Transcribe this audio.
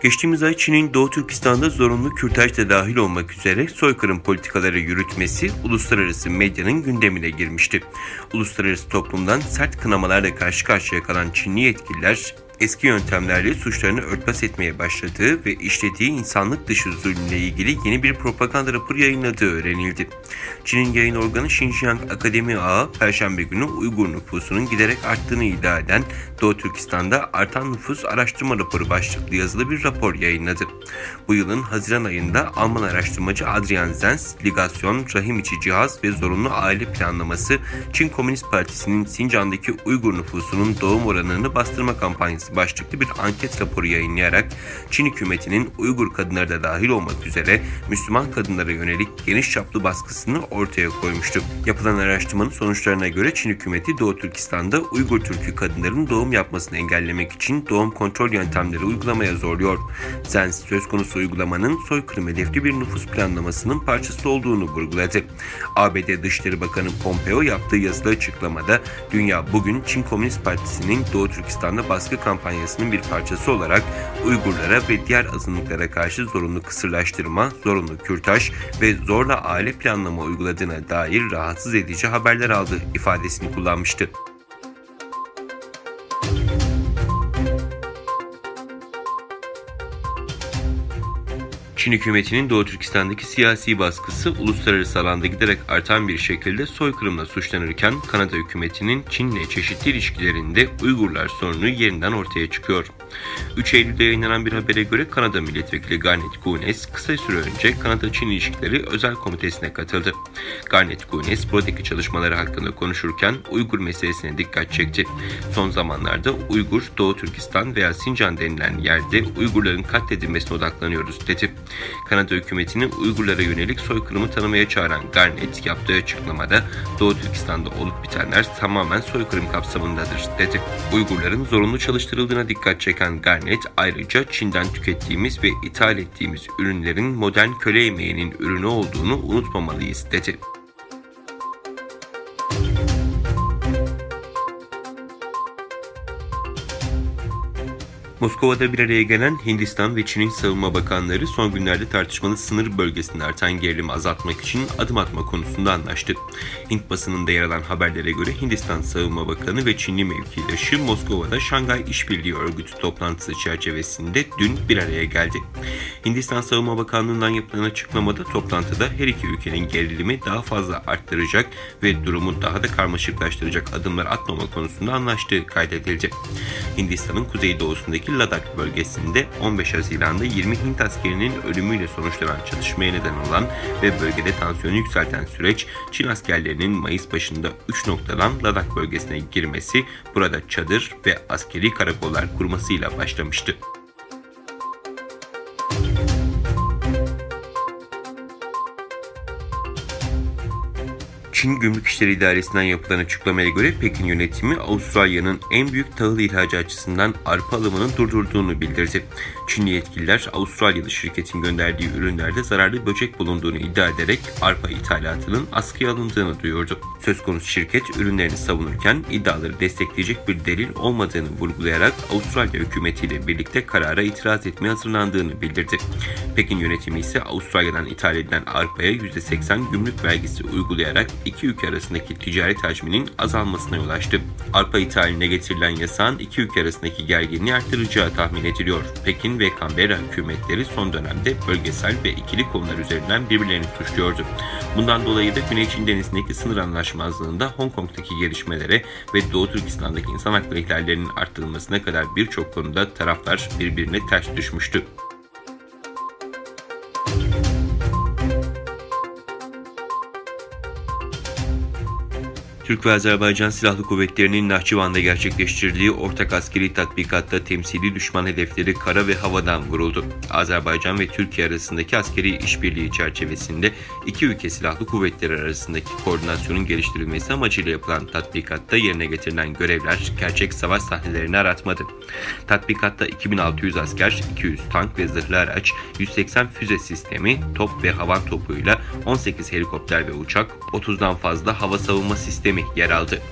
Geçtiğimiz ay Çin'in Doğu Türkistan'da zorunlu kürtaj da dahil olmak üzere soykırım politikaları yürütmesi uluslararası medyanın gündemine girmişti. Uluslararası toplumdan sert kınamalarla karşı karşıya kalan Çinli yetkililer eski yöntemlerle suçlarını örtbas etmeye başladığı ve işlediği insanlık dışı zulümle ilgili yeni bir propaganda raporu yayınladığı öğrenildi. Çin'in yayın organı Xinjiang Akademi Ağı, Perşembe günü Uygur nüfusunun giderek arttığını iddia eden Doğu Türkistan'da artan nüfus araştırma raporu başlıklı yazılı bir rapor yayınladı. Bu yılın Haziran ayında Alman araştırmacı Adrian Zenz, Ligasyon, Rahim içi cihaz ve zorunlu aile planlaması, Çin Komünist Partisi'nin Sincan'daki Uygur nüfusunun doğum oranını bastırma kampanyası başlıklı bir anket raporu yayınlayarak Çin hükümetinin Uygur kadınları da dahil olmak üzere Müslüman kadınlara yönelik geniş çaplı baskısını ortaya koymuştu. Yapılan araştırmanın sonuçlarına göre Çin hükümeti Doğu Türkistan'da Uygur Türk'ü kadınların doğum yapmasını engellemek için doğum kontrol yöntemleri uygulamaya zorluyor. Zenz söz konusu uygulamanın soykırım hedefli bir nüfus planlamasının parçası olduğunu vurguladı. ABD Dışişleri Bakanı Pompeo yaptığı yazılı açıklamada dünya bugün Çin Komünist Partisi'nin Doğu Türkistan'da baskı kampanyasının bir parçası olarak Uygurlara ve diğer azınlıklara karşı zorunlu kısırlaştırma, zorunlu kürtaj ve zorla aile planlama uyguladığına dair rahatsız edici haberler aldı ifadesini kullanmıştı. Çin hükümetinin Doğu Türkistan'daki siyasi baskısı uluslararası alanda giderek artan bir şekilde soykırımla suçlanırken Kanada hükümetinin Çin'le çeşitli ilişkilerinde Uygurlar sorunu yeniden ortaya çıkıyor. 3 Eylül'de yayınlanan bir habere göre Kanada Milletvekili Garnet Gunes kısa süre önce Kanada-Çin İlişkileri Özel Komitesi'ne katıldı. Garnet Gunes buradaki çalışmaları hakkında konuşurken Uygur meselesine dikkat çekti. Son zamanlarda Uygur, Doğu Türkistan veya Sincan denilen yerde Uygurların katledilmesine odaklanıyoruz dedi. Kanada hükümetinin Uygurlara yönelik soykırımı tanımaya çağıran Garnet yaptığı açıklamada Doğu Türkistan'da olup bitenler tamamen soykırım kapsamındadır dedi. Uygurların zorunlu çalıştırıldığına dikkat çeken Garnet ayrıca Çin'den tükettiğimiz ve ithal ettiğimiz ürünlerin modern köle emeğinin ürünü olduğunu unutmamalıyız dedi. Moskova'da bir araya gelen Hindistan ve Çin'in savunma bakanları son günlerde tartışmalı sınır bölgesinde artan gerilimi azaltmak için adım atma konusunda anlaştı. Hint basınında yer alan haberlere göre Hindistan Savunma Bakanı ve Çinli mevkidaşı Moskova'da Şangay İşbirliği Örgütü toplantısı çerçevesinde dün bir araya geldi. Hindistan Savunma Bakanlığı'ndan yapılan açıklamada toplantıda her iki ülkenin gerilimi daha fazla arttıracak ve durumu daha da karmaşıklaştıracak adımlar atmama konusunda anlaştığı kaydedildi. Hindistan'ın kuzeydoğusundaki Ladakh bölgesinde 15 Haziran'da 20 Hint askerinin ölümüyle sonuçlanan çatışmaya neden olan ve bölgede tansiyonu yükselten süreç, Çin askerlerinin Mayıs başında 3 noktadan Ladakh bölgesine girmesi, burada çadır ve askeri karakollar kurmasıyla başlamıştı. Çin Gümrük İşleri İdaresi'nden yapılan açıklamaya göre Pekin yönetimi Avustralya'nın en büyük tahıl ihracatçısından arpa alımının durdurduğunu bildirdi. Çinli yetkililer Avustralyalı şirketin gönderdiği ürünlerde zararlı böcek bulunduğunu iddia ederek arpa ithalatının askıya alındığını duyurdu. Söz konusu şirket ürünlerini savunurken iddiaları destekleyecek bir delil olmadığını vurgulayarak Avustralya hükümetiyle birlikte karara itiraz etmeye hazırlandığını bildirdi. Pekin yönetimi ise Avustralya'dan ithal edilen arpaya %80 gümrük vergisi uygulayarak iki ülke arasındaki ticaret hacminin azalmasına yol açtı. Arpa ithaline getirilen yasağın iki ülke arasındaki gerginliği artıracağı tahmin ediliyor. Pekin ve Canberra hükümetleri son dönemde bölgesel ve ikili konular üzerinden birbirlerini suçluyordu. Bundan dolayı da Güney Çin Denizi'ndeki sınır anlaşmazlığında Hong Kong'daki gelişmelere ve Doğu Türkistan'daki insan hakları ihlallerinin arttırılmasına kadar birçok konuda taraflar birbirine ters düşmüştü. Türk ve Azerbaycan Silahlı Kuvvetleri'nin Nahçıvan'da gerçekleştirdiği ortak askeri tatbikatta temsili düşman hedefleri kara ve havadan vuruldu. Azerbaycan ve Türkiye arasındaki askeri işbirliği çerçevesinde iki ülke silahlı kuvvetleri arasındaki koordinasyonun geliştirilmesi amacıyla yapılan tatbikatta yerine getirilen görevler gerçek savaş sahnelerini aratmadı. Tatbikatta 2600 asker, 200 tank ve zırhlı araç, 180 füze sistemi, top ve havan topuyla 18 helikopter ve uçak, 30'dan fazla hava savunma sistemi yer aldı.